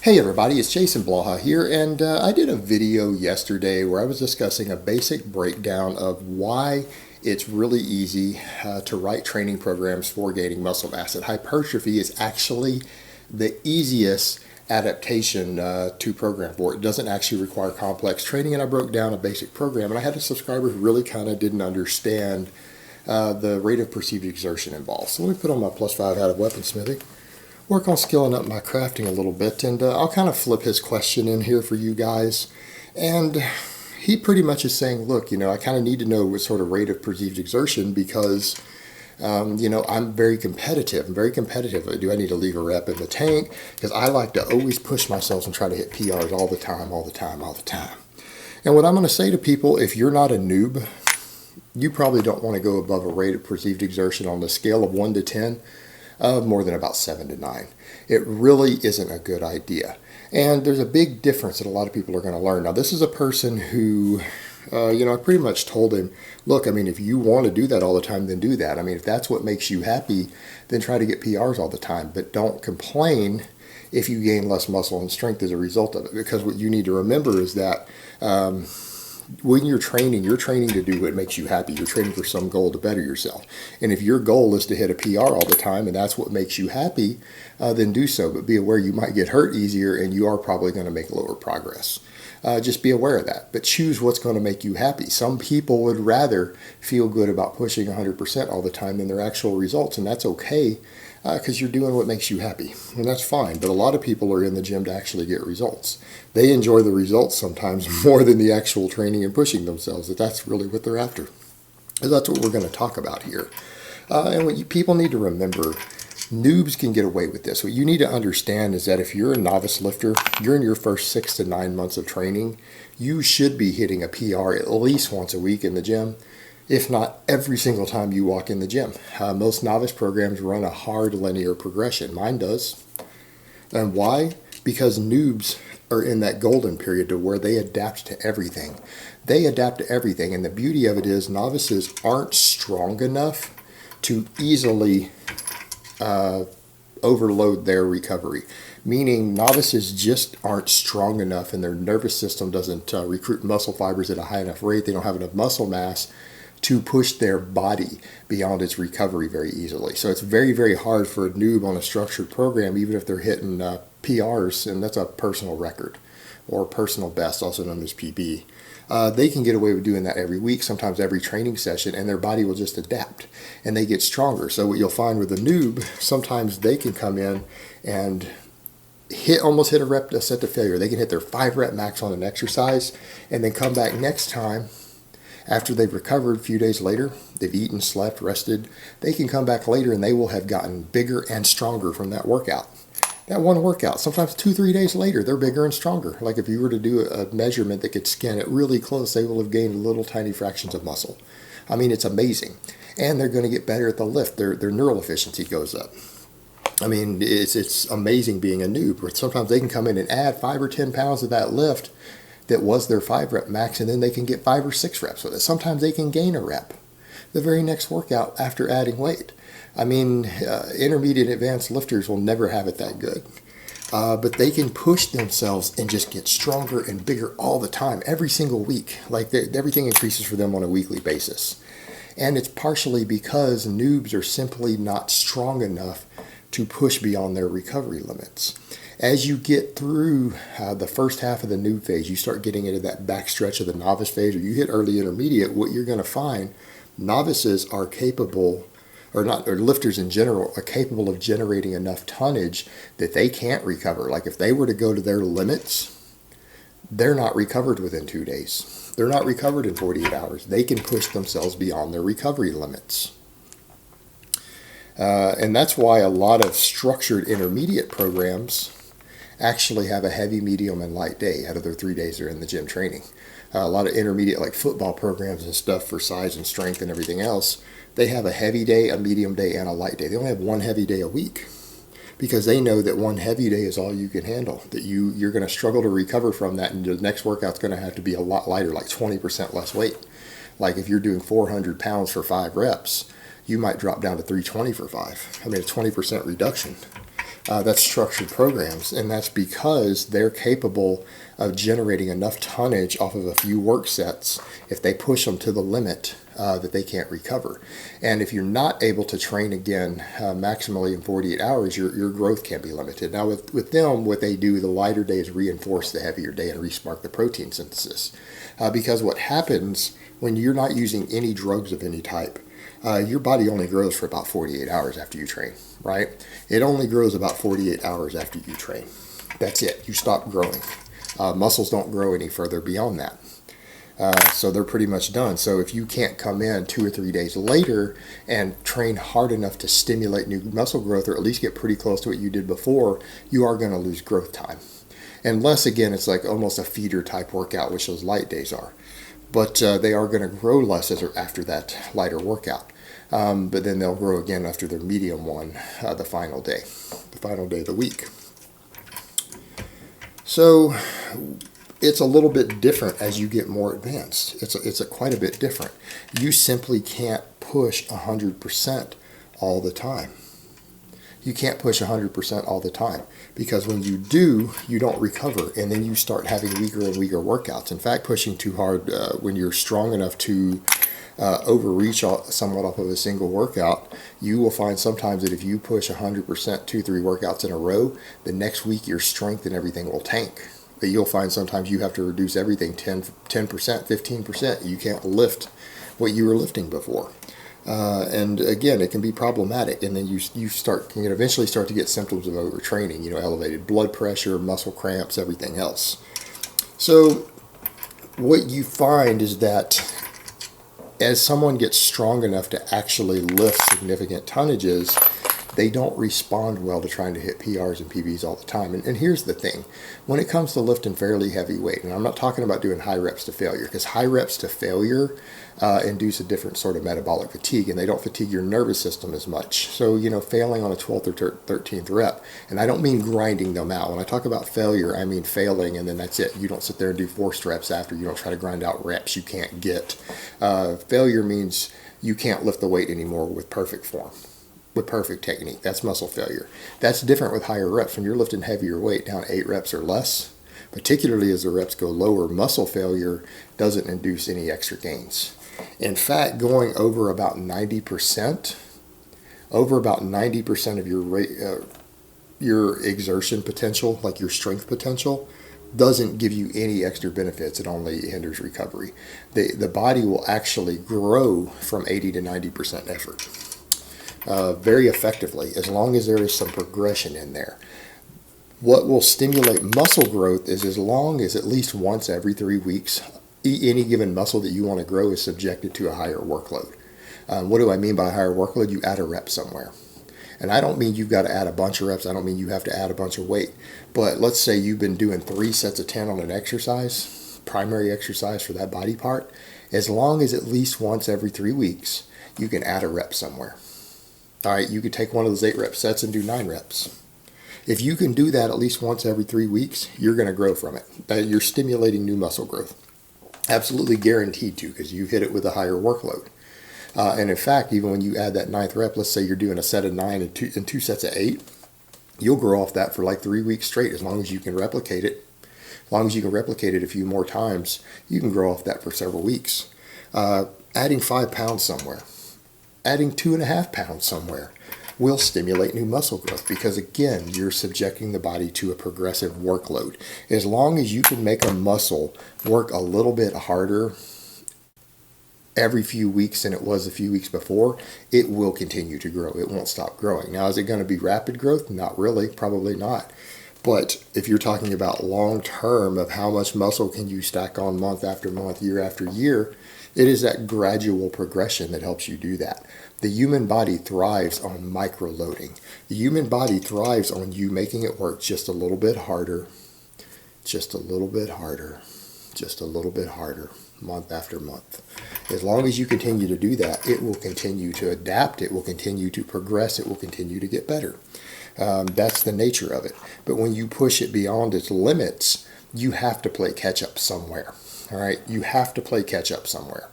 Hey everybody, it's Jason Blaha here, and I did a video yesterday where I was discussing a basic breakdown of why it's really easy to write training programs for gaining muscle mass. And hypertrophy is actually the easiest adaptation to program for. It doesn't actually require complex training, and I broke down a basic program, and I had a subscriber who really kind of didn't understand the rate of perceived exertion involved. So let me put on my +5 hat of weaponsmithing, work on skilling up my crafting a little bit, and I'll kind of flip his question in here for you guys. And he pretty much is saying, look, I kind of need to know what sort of rate of perceived exertion because, I'm very competitive. I'm very competitive. Do I need to leave a rep in the tank? Because I like to always push myself and try to hit PRs all the time. And what I'm going to say to people, if you're not a noob, you probably don't want to go above a rate of perceived exertion on the scale of 1 to 10. More than about 7 to 9. It really isn't a good idea. And there's a big difference that a lot of people are going to learn. Now, this is a person who, I pretty much told him, look, if you want to do that all the time, then do that. If that's what makes you happy, then try to get PRs all the time. But don't complain if you gain less muscle and strength as a result of it. Because what you need to remember is that when you're training to do what makes you happy. You're training for some goal to better yourself. And if your goal is to hit a PR all the time and that's what makes you happy, then do so. But be aware you might get hurt easier and you are probably going to make lower progress. Just be aware of that. But choose what's going to make you happy. Some people would rather feel good about pushing 100% all the time than their actual results. And that's okay because you're doing what makes you happy. And that's fine. But a lot of people are in the gym to actually get results. They enjoy the results sometimes more than the actual training and pushing themselves. That's really what they're after. And that's what we're going to talk about here. And what people need to remember, noobs can get away with this. What you need to understand is that if you're a novice lifter, you're in your first 6 to 9 months of training, you should be hitting a PR at least once a week in the gym, if not every single time you walk in the gym. Most novice programs run a hard linear progression. Mine does. And why? Because noobs are in that golden period to where they adapt to everything. They adapt to everything, and the beauty of it is novices aren't strong enough to easily overload their recovery. Meaning novices just aren't strong enough and their nervous system doesn't recruit muscle fibers at a high enough rate. They don't have enough muscle mass to push their body beyond its recovery very easily. So it's very, very hard for a noob on a structured program, even if they're hitting PRs, and that's a personal record or personal best, also known as PB. They can get away with doing that every week, sometimes every training session, and their body will just adapt and they get stronger. So what you'll find with a noob, sometimes they can come in and almost hit a set to failure. They can hit their 5 rep max on an exercise and then come back next time after they've recovered a few days later. They've eaten, slept, rested. They can come back later and they will have gotten bigger and stronger from that workout. That one workout, sometimes 2-3 days later, they're bigger and stronger. Like if you were to do a measurement that could scan it really close, they will have gained little tiny fractions of muscle. It's amazing. And they're going to get better at the lift. Their neural efficiency goes up. It's amazing being a noob. Where sometimes they can come in and add 5 or 10 pounds of that lift that was their 5 rep max, and then they can get 5 or 6 reps with it. Sometimes they can gain a rep the very next workout after adding weight. Intermediate and advanced lifters will never have it that good. But they can push themselves and just get stronger and bigger all the time, every single week. Everything increases for them on a weekly basis. And it's partially because noobs are simply not strong enough to push beyond their recovery limits. As you get through the first half of the noob phase, you start getting into that back stretch of the novice phase, or you hit early intermediate, what you're going to find, novices are capable, or lifters in general, are capable of generating enough tonnage that they can't recover. Like if they were to go to their limits, they're not recovered within 2 days. They're not recovered in 48 hours. They can push themselves beyond their recovery limits. And that's why a lot of structured intermediate programs actually have a heavy, medium, and light day out of their 3 days they're in the gym training. A lot of intermediate, like football programs and stuff for size and strength and everything else, they have a heavy day, a medium day, and a light day. They only have one heavy day a week because they know that one heavy day is all you can handle, that you're going to struggle to recover from that, and the next workout's going to have to be a lot lighter, like 20% less weight. Like if you're doing 400 pounds for 5 reps, you might drop down to 320 for 5. A 20% reduction. That's structured programs, and that's because they're capable of generating enough tonnage off of a few work sets if they push them to the limit that they can't recover. And if you're not able to train again maximally in 48 hours, your growth can be limited. Now with them, what they do, the lighter days reinforce the heavier day and respark the protein synthesis. Because what happens when you're not using any drugs of any type, your body only grows for about 48 hours after you train, right? It only grows about 48 hours after you train. That's it. You stop growing. Muscles don't grow any further beyond that. So they're pretty much done. So if you can't come in 2 or 3 days later and train hard enough to stimulate new muscle growth, or at least get pretty close to what you did before, you are going to lose growth time. Unless, again, it's like almost a feeder type workout, which those light days are. But they are going to grow less after that lighter workout. But then they'll grow again after their medium one, the final day of the week. So it's a little bit different as you get more advanced. It's quite a bit different. You simply can't push 100% all the time. You can't push 100% all the time, because when you do, you don't recover, and then you start having weaker and weaker workouts. In fact, pushing too hard when you're strong enough to overreach somewhat off of a single workout, you will find sometimes that if you push 100% 2-3 workouts in a row, the next week your strength and everything will tank. But you'll find sometimes you have to reduce everything 10%, 15%. You can't lift what you were lifting before. And again, it can be problematic, and then you can eventually start to get symptoms of overtraining, elevated blood pressure, muscle cramps, everything else. So what you find is that as someone gets strong enough to actually lift significant tonnages, they don't respond well to trying to hit PRs and PBs all the time. And here's the thing. When it comes to lifting fairly heavy weight, and I'm not talking about doing high reps to failure, because high reps to failure induce a different sort of metabolic fatigue, and they don't fatigue your nervous system as much. So, failing on a 12th or 13th rep, and I don't mean grinding them out. When I talk about failure, I mean failing, and then that's it. You don't sit there and do forced reps after. You don't try to grind out reps you can't get. Failure means you can't lift the weight anymore with perfect form, with perfect technique. That's muscle failure. That's different with higher reps. When you're lifting heavier weight down 8 reps or less, particularly as the reps go lower, muscle failure doesn't induce any extra gains. In fact, going over about 90% of your exertion potential, like your strength potential, doesn't give you any extra benefits. It only hinders recovery. The body will actually grow from 80 to 90% effort very effectively, as long as there is some progression in there. What will stimulate muscle growth is as long as at least once every 3 weeks, any given muscle that you want to grow is subjected to a higher workload. What do I mean by higher workload? You add a rep somewhere. And I don't mean you've got to add a bunch of reps. I don't mean you have to add a bunch of weight. But let's say you've been doing 3 sets of 10 on an exercise, primary exercise for that body part. As long as at least once every 3 weeks, you can add a rep somewhere. All right, you could take one of those 8 rep sets and do 9 reps. If you can do that at least once every 3 weeks, you're going to grow from it. You're stimulating new muscle growth. Absolutely guaranteed to, because you hit it with a higher workload. And in fact, even when you add that 9th rep, let's say you're doing a set of 9 and two sets of 8, you'll grow off that for like 3 weeks straight, as long as you can replicate it. As long as you can replicate it a few more times, you can grow off that for several weeks. Adding 5 pounds somewhere, adding 2.5 pounds somewhere will stimulate new muscle growth, because again, you're subjecting the body to a progressive workload. As long as you can make a muscle work a little bit harder every few weeks than it was a few weeks before, it will continue to grow. It won't stop growing. Now, is it going to be rapid growth? Not really, probably not. But if you're talking about long term of how much muscle can you stack on month after month, year after year, it is that gradual progression that helps you do that. The human body thrives on microloading. The human body thrives on you making it work just a little bit harder, just a little bit harder, just a little bit harder, month after month. As long as you continue to do that, it will continue to adapt, it will continue to progress, it will continue to get better. That's the nature of it. But when you push it beyond its limits, you have to play catch up somewhere. All right, you have to play catch up somewhere.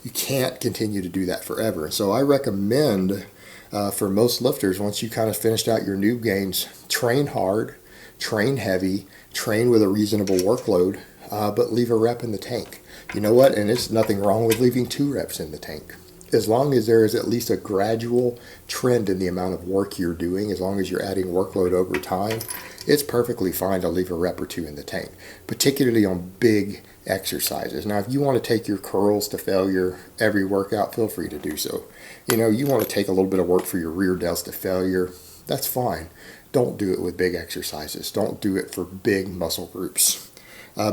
You can't continue to do that forever. So I recommend For most lifters, once you kind of finished out your noob gains, train hard, train heavy, train with a reasonable workload, but leave a rep in the tank. You know what? And there's nothing wrong with leaving 2 reps in the tank. As long as there is at least a gradual trend in the amount of work you're doing, as long as you're adding workload over time, it's perfectly fine to leave a rep or 2 in the tank, particularly on big exercises. Now, if you want to take your curls to failure every workout, feel free to do so. You want to take a little bit of work for your rear delts to failure, that's fine. Don't do it with big exercises. Don't do it for big muscle groups.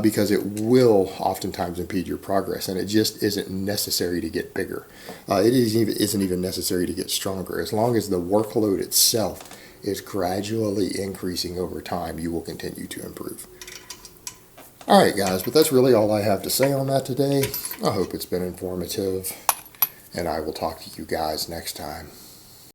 Because it will oftentimes impede your progress, and it just isn't necessary to get bigger. It isn't even necessary to get stronger. As long as the workload itself is gradually increasing over time, you will continue to improve. All right, guys, but that's really all I have to say on that today. I hope it's been informative, and I will talk to you guys next time.